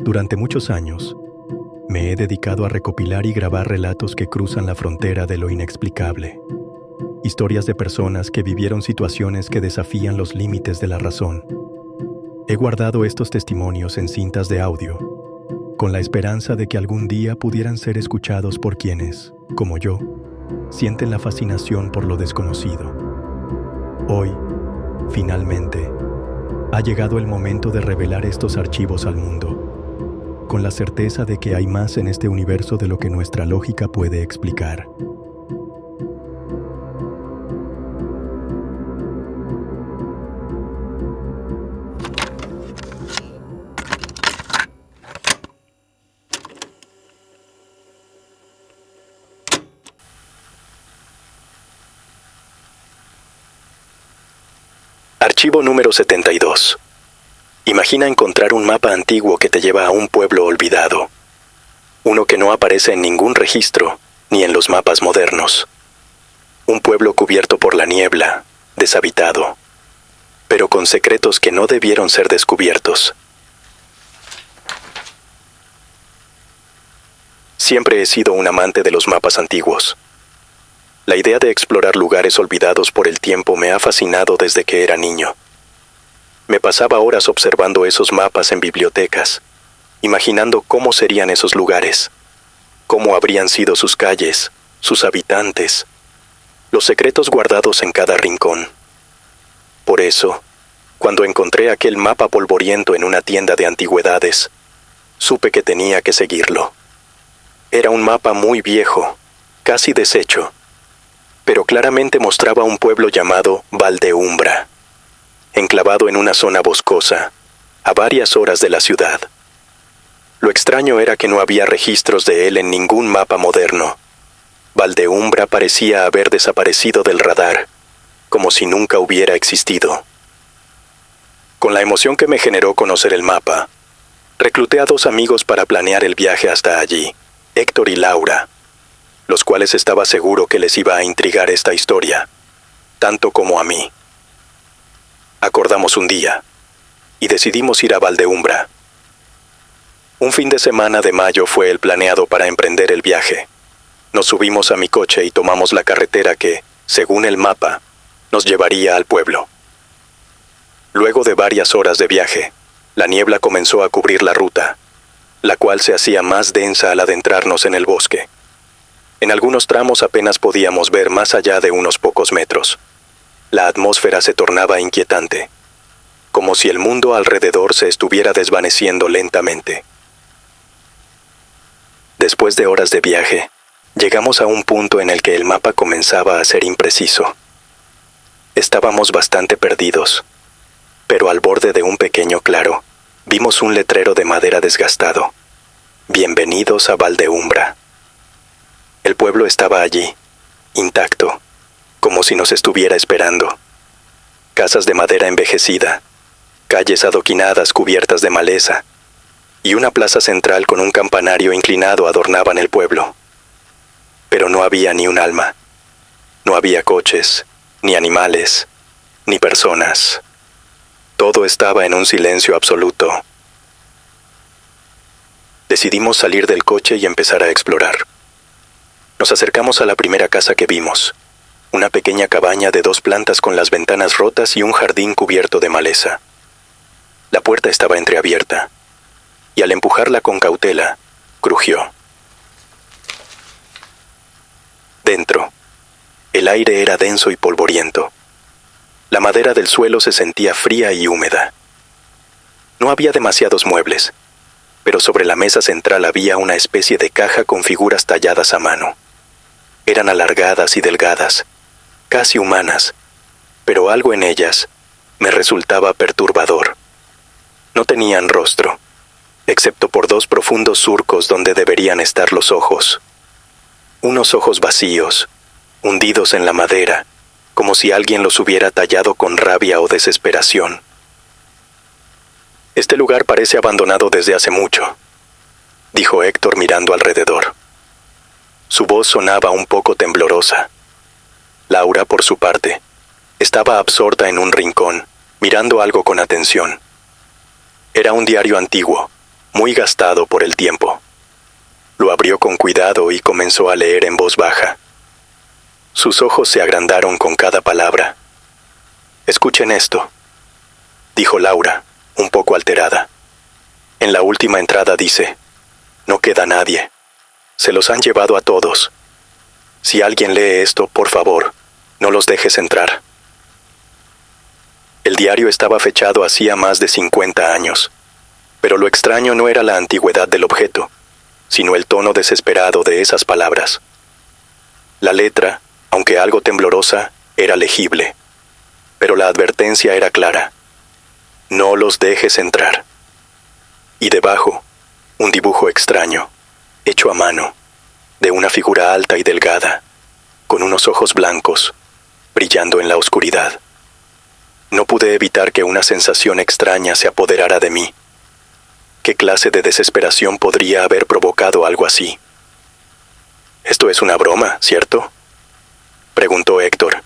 Durante muchos años, me he dedicado a recopilar y grabar relatos que cruzan la frontera de lo inexplicable. Historias de personas que vivieron situaciones que desafían los límites de la razón. He guardado estos testimonios en cintas de audio, con la esperanza de que algún día pudieran ser escuchados por quienes, como yo, sienten la fascinación por lo desconocido. Hoy, finalmente, ha llegado el momento de revelar estos archivos al mundo, con la certeza de que hay más en este universo de lo que nuestra lógica puede explicar. Archivo número 72. Imagina encontrar un mapa antiguo que te lleva a un pueblo olvidado. Uno que no aparece en ningún registro, ni en los mapas modernos. Un pueblo cubierto por la niebla, deshabitado, pero con secretos que no debieron ser descubiertos. Siempre he sido un amante de los mapas antiguos. La idea de explorar lugares olvidados por el tiempo me ha fascinado desde que era niño. Me pasaba horas observando esos mapas en bibliotecas, imaginando cómo serían esos lugares, cómo habrían sido sus calles, sus habitantes, los secretos guardados en cada rincón. Por eso, cuando encontré aquel mapa polvoriento en una tienda de antigüedades, supe que tenía que seguirlo. Era un mapa muy viejo, casi deshecho, pero claramente mostraba un pueblo llamado Valdeumbra, enclavado en una zona boscosa, a varias horas de la ciudad. Lo extraño era que no había registros de él en ningún mapa moderno. Valdeumbra parecía haber desaparecido del radar, como si nunca hubiera existido. Con la emoción que me generó conocer el mapa, recluté a 2 amigos para planear el viaje hasta allí, Héctor y Laura, los cuales estaba seguro que les iba a intrigar esta historia, tanto como a mí. Acordamos un día, y decidimos ir a Valdeumbra. Un fin de semana de mayo fue el planeado para emprender el viaje. Nos subimos a mi coche y tomamos la carretera que, según el mapa, nos llevaría al pueblo. Luego de varias horas de viaje, la niebla comenzó a cubrir la ruta, la cual se hacía más densa al adentrarnos en el bosque. En algunos tramos apenas podíamos ver más allá de unos pocos metros. La atmósfera se tornaba inquietante, como si el mundo alrededor se estuviera desvaneciendo lentamente. Después de horas de viaje, llegamos a un punto en el que el mapa comenzaba a ser impreciso. Estábamos bastante perdidos, pero al borde de un pequeño claro, vimos un letrero de madera desgastado. Bienvenidos a Valdeumbra. El pueblo estaba allí, intacto, como si nos estuviera esperando. Casas de madera envejecida, calles adoquinadas cubiertas de maleza, y una plaza central con un campanario inclinado adornaban el pueblo. Pero no había ni un alma. No había coches, ni animales, ni personas. Todo estaba en un silencio absoluto. Decidimos salir del coche y empezar a explorar. Nos acercamos a la primera casa que vimos, una pequeña cabaña de 2 plantas con las ventanas rotas y un jardín cubierto de maleza. La puerta estaba entreabierta, y al empujarla con cautela, crujió. Dentro, el aire era denso y polvoriento. La madera del suelo se sentía fría y húmeda. No había demasiados muebles, pero sobre la mesa central había una especie de caja con figuras talladas a mano. Eran alargadas y delgadas, casi humanas, pero algo en ellas me resultaba perturbador. No tenían rostro, excepto por 2 profundos surcos donde deberían estar los ojos. Unos ojos vacíos, hundidos en la madera, como si alguien los hubiera tallado con rabia o desesperación. Este lugar parece abandonado desde hace mucho, dijo Héctor mirando alrededor. Su voz sonaba un poco temblorosa. Laura, por su parte, estaba absorta en un rincón, mirando algo con atención. Era un diario antiguo, muy gastado por el tiempo. Lo abrió con cuidado y comenzó a leer en voz baja. Sus ojos se agrandaron con cada palabra. «Escuchen esto», dijo Laura, un poco alterada. En la última entrada dice: «No queda nadie. Se los han llevado a todos. Si alguien lee esto, por favor, no los dejes entrar». El diario estaba fechado hacía más de 50 años, pero lo extraño no era la antigüedad del objeto, sino el tono desesperado de esas palabras. La letra, aunque algo temblorosa, era legible, pero la advertencia era clara: «No los dejes entrar». Y debajo, un dibujo extraño, hecho a mano, de una figura alta y delgada, con unos ojos blancos, brillando en la oscuridad. No pude evitar que una sensación extraña se apoderara de mí. ¿Qué clase de desesperación podría haber provocado algo así? «Esto es una broma, ¿cierto?», preguntó Héctor,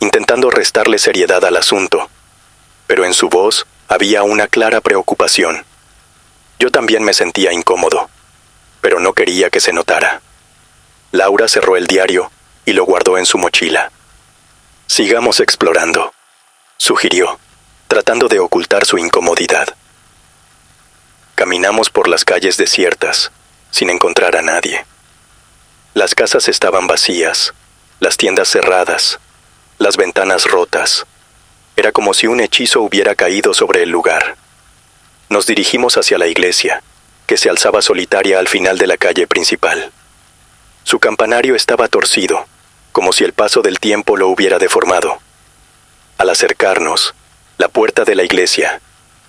intentando restarle seriedad al asunto, pero en su voz había una clara preocupación. Yo también me sentía incómodo, pero no quería que se notara. Laura cerró el diario y lo guardó en su mochila. «Sigamos explorando», sugirió, tratando de ocultar su incomodidad. Caminamos por las calles desiertas, sin encontrar a nadie. Las casas estaban vacías, las tiendas cerradas, las ventanas rotas. Era como si un hechizo hubiera caído sobre el lugar. Nos dirigimos hacia la iglesia, que se alzaba solitaria al final de la calle principal. Su campanario estaba torcido, como si el paso del tiempo lo hubiera deformado. Al acercarnos, la puerta de la iglesia,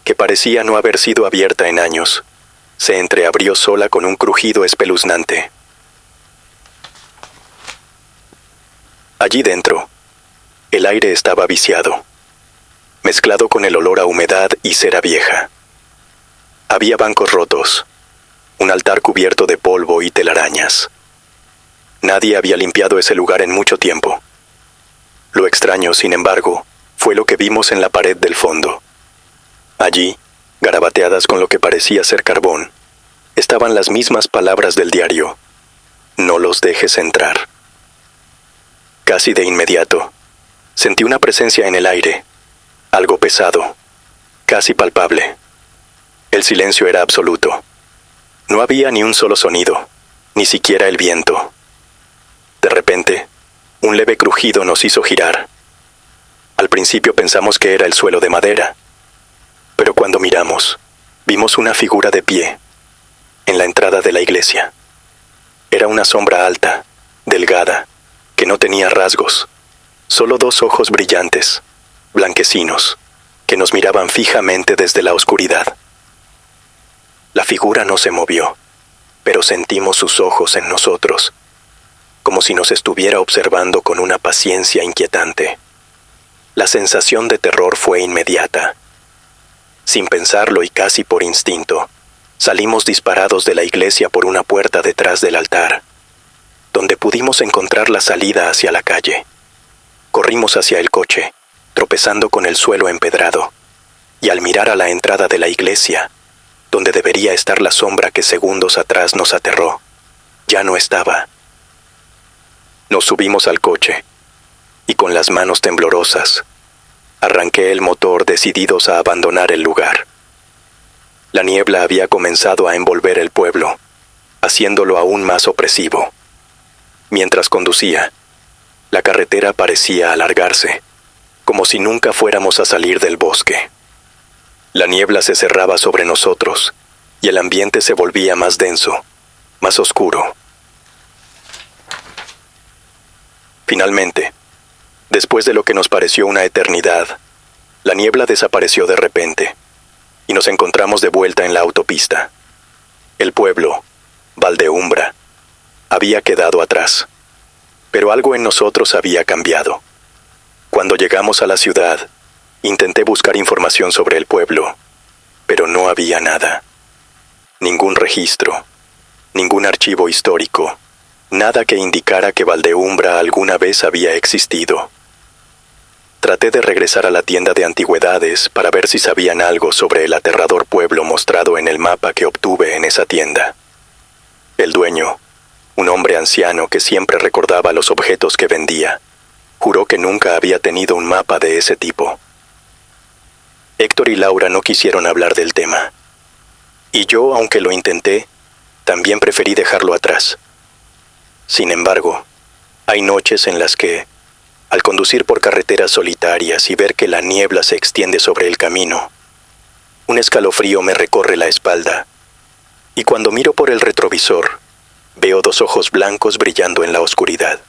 que parecía no haber sido abierta en años, se entreabrió sola con un crujido espeluznante. Allí dentro, el aire estaba viciado, mezclado con el olor a humedad y cera vieja. Había bancos rotos, un altar cubierto de polvo y telarañas. Nadie había limpiado ese lugar en mucho tiempo. Lo extraño, sin embargo, fue lo que vimos en la pared del fondo. Allí, garabateadas con lo que parecía ser carbón, estaban las mismas palabras del diario: «No los dejes entrar». Casi de inmediato, sentí una presencia en el aire, algo pesado, casi palpable. El silencio era absoluto. No había ni un solo sonido, ni siquiera el viento. De repente, un leve crujido nos hizo girar. Al principio pensamos que era el suelo de madera, pero cuando miramos, vimos una figura de pie, en la entrada de la iglesia. Era una sombra alta, delgada, que no tenía rasgos, solo dos ojos brillantes, blanquecinos, que nos miraban fijamente desde la oscuridad. La figura no se movió, pero sentimos sus ojos en nosotros, como si nos estuviera observando con una paciencia inquietante. La sensación de terror fue inmediata. Sin pensarlo y casi por instinto, salimos disparados de la iglesia por una puerta detrás del altar, donde pudimos encontrar la salida hacia la calle. Corrimos hacia el coche, tropezando con el suelo empedrado, y al mirar a la entrada de la iglesia, donde debería estar la sombra que segundos atrás nos aterró, ya no estaba. Nos subimos al coche, y con las manos temblorosas, arranqué el motor decididos a abandonar el lugar. La niebla había comenzado a envolver el pueblo, haciéndolo aún más opresivo. Mientras conducía, la carretera parecía alargarse, como si nunca fuéramos a salir del bosque. La niebla se cerraba sobre nosotros, y el ambiente se volvía más denso, más oscuro. Finalmente, después de lo que nos pareció una eternidad, la niebla desapareció de repente, y nos encontramos de vuelta en la autopista. El pueblo, Valdeumbra, había quedado atrás, pero algo en nosotros había cambiado. Cuando llegamos a la ciudad, intenté buscar información sobre el pueblo, pero no había nada. Ningún registro, ningún archivo histórico, nada que indicara que Valdeumbra alguna vez había existido. Traté de regresar a la tienda de antigüedades para ver si sabían algo sobre el aterrador pueblo mostrado en el mapa que obtuve en esa tienda. El dueño, un hombre anciano que siempre recordaba los objetos que vendía, juró que nunca había tenido un mapa de ese tipo. Héctor y Laura no quisieron hablar del tema. Y yo, aunque lo intenté, también preferí dejarlo atrás. Sin embargo, hay noches en las que, al conducir por carreteras solitarias y ver que la niebla se extiende sobre el camino, un escalofrío me recorre la espalda, y cuando miro por el retrovisor, veo dos ojos blancos brillando en la oscuridad.